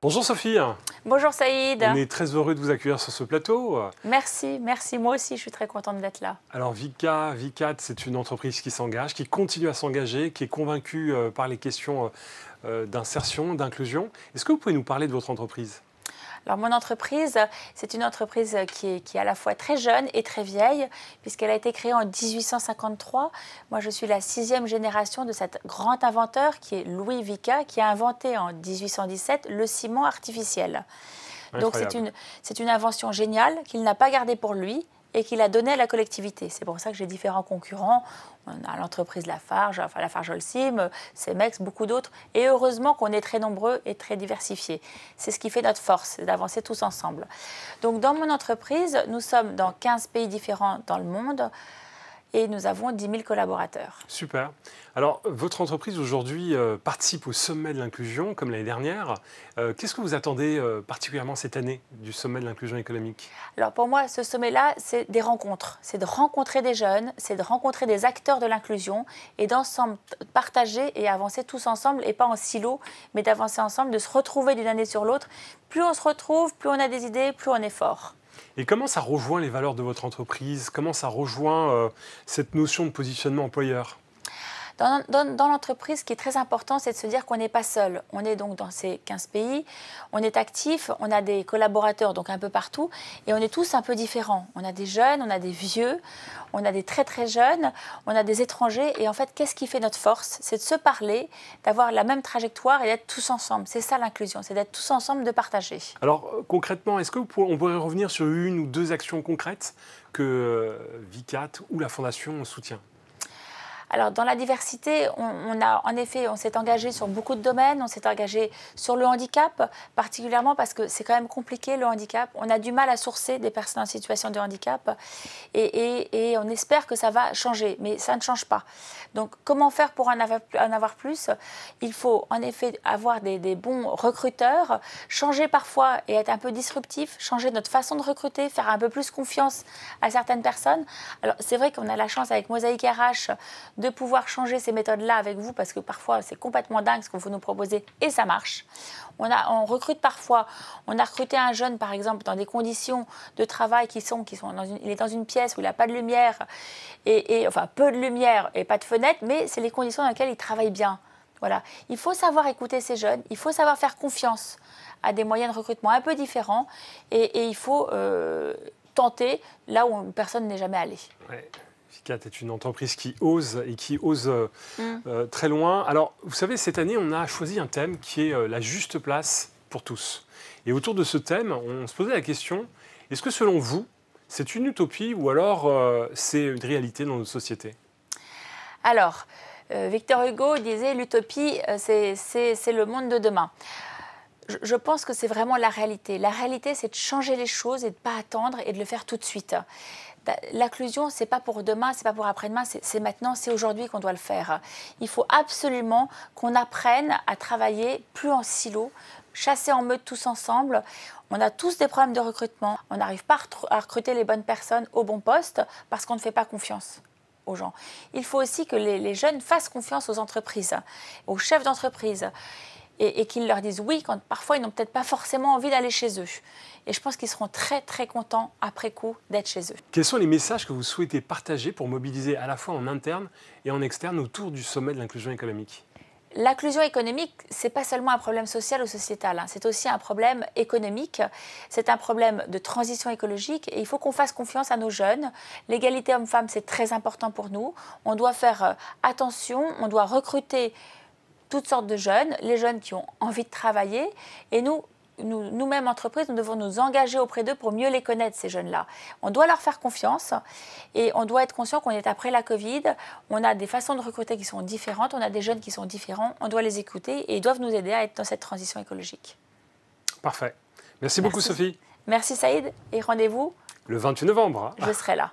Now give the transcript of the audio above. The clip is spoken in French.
Bonjour Sophie. Bonjour Saïd. On est très heureux de vous accueillir sur ce plateau. Merci. Moi aussi, je suis très contente d'être là. Alors Vicat, c'est une entreprise qui s'engage, qui continue à s'engager, qui est convaincue par les questions d'insertion, d'inclusion. Est-ce que vous pouvez nous parler de votre entreprise ? Alors mon entreprise, c'est une entreprise qui est à la fois très jeune et très vieille, puisqu'elle a été créée en 1853. Moi, je suis la 6e génération de cet grand inventeur qui est Louis Vicat, qui a inventé en 1817 le ciment artificiel. Incroyable. Donc c'est une invention géniale qu'il n'a pas gardée pour lui et qu'il a donnée à la collectivité. C'est pour ça que j'ai différents concurrents. On a l'entreprise Lafarge, enfin Lafarge Holcim, Cemex, beaucoup d'autres. Et heureusement qu'on est très nombreux et très diversifiés. C'est ce qui fait notre force, c'est d'avancer tous ensemble. Donc dans mon entreprise, nous sommes dans 15 pays différents dans le monde et nous avons 10 000 collaborateurs. Super. Alors, votre entreprise aujourd'hui participe au sommet de l'inclusion, comme l'année dernière. Qu'est-ce que vous attendez particulièrement cette année du sommet de l'inclusion économique ? Alors pour moi, ce sommet-là, c'est des rencontres. C'est de rencontrer des jeunes, c'est de rencontrer des acteurs de l'inclusion et d'ensemble partager et avancer tous ensemble et pas en silo, mais d'avancer ensemble, de se retrouver d'une année sur l'autre. Plus on se retrouve, plus on a des idées, plus on est fort. Et comment ça rejoint les valeurs de votre entreprise ? Comment ça rejoint cette notion de positionnement employeur ? Dans l'entreprise, ce qui est très important, c'est de se dire qu'on n'est pas seul. On est donc dans ces 15 pays, on est actif, on a des collaborateurs donc un peu partout et on est tous un peu différents. On a des jeunes, on a des vieux, on a des très très jeunes, on a des étrangers et en fait, qu'est-ce qui fait notre force ? C'est de se parler, d'avoir la même trajectoire et d'être tous ensemble. C'est ça l'inclusion, c'est d'être tous ensemble, de partager. Alors concrètement, est-ce qu'on pourrait revenir sur une ou deux actions concrètes que Vicat ou la Fondation soutient ? Alors, dans la diversité, on s'est engagé sur beaucoup de domaines. On s'est engagé sur le handicap, particulièrement parce que c'est quand même compliqué, le handicap. On a du mal à sourcer des personnes en situation de handicap et on espère que ça va changer, mais ça ne change pas. Donc, comment faire pour en avoir plus ? Il faut en effet avoir des bons recruteurs, changer parfois et être un peu disruptif, changer notre façon de recruter, faire un peu plus confiance à certaines personnes. Alors, c'est vrai qu'on a la chance avec Mosaïque RH de pouvoir changer ces méthodes-là avec vous, parce que parfois, c'est complètement dingue ce que vous nous proposez et ça marche. On recrute parfois, on a recruté un jeune, par exemple, dans des conditions de travail il est dans une pièce où il n'a pas de lumière, enfin peu de lumière et pas de fenêtre, mais c'est les conditions dans lesquelles il travaille bien. Voilà. Il faut savoir écouter ces jeunes, il faut savoir faire confiance à des moyens de recrutement un peu différents et il faut tenter là où personne n'est jamais allé. Ouais. Vicat est une entreprise qui ose et qui ose très loin. Alors, vous savez, cette année, on a choisi un thème qui est la juste place pour tous. Et autour de ce thème, on se posait la question, est-ce que selon vous, c'est une utopie ou alors c'est une réalité dans notre société ? Alors, Victor Hugo disait l'utopie, c'est le monde de demain. Je pense que c'est vraiment la réalité. La réalité, c'est de changer les choses et de ne pas attendre et de le faire tout de suite. L'inclusion, ce n'est pas pour demain, ce n'est pas pour après-demain, c'est maintenant, c'est aujourd'hui qu'on doit le faire. Il faut absolument qu'on apprenne à travailler plus en silo, chasser en meute tous ensemble. On a tous des problèmes de recrutement. On n'arrive pas à recruter les bonnes personnes au bon poste parce qu'on ne fait pas confiance aux gens. Il faut aussi que les jeunes fassent confiance aux entreprises, aux chefs d'entreprise. Et qu'ils leur disent oui quand parfois ils n'ont peut-être pas forcément envie d'aller chez eux. Et je pense qu'ils seront très très contents après coup d'être chez eux. Quels sont les messages que vous souhaitez partager pour mobiliser à la fois en interne et en externe autour du sommet de l'inclusion économique ? L'inclusion économique, ce n'est pas seulement un problème social ou sociétal, c'est aussi un problème économique, c'est un problème de transition écologique et il faut qu'on fasse confiance à nos jeunes. L'égalité homme-femme, c'est très important pour nous. On doit faire attention, on doit recruter toutes sortes de jeunes, les jeunes qui ont envie de travailler. Et nous-mêmes, entreprises, nous devons nous engager auprès d'eux pour mieux les connaître, ces jeunes-là. On doit leur faire confiance et on doit être conscient qu'on est après la Covid. On a des façons de recruter qui sont différentes, on a des jeunes qui sont différents. On doit les écouter et ils doivent nous aider à être dans cette transition écologique. Parfait. Merci beaucoup, Sophie. Merci, Saïd. Et rendez-vous le 28 novembre. Je serai là.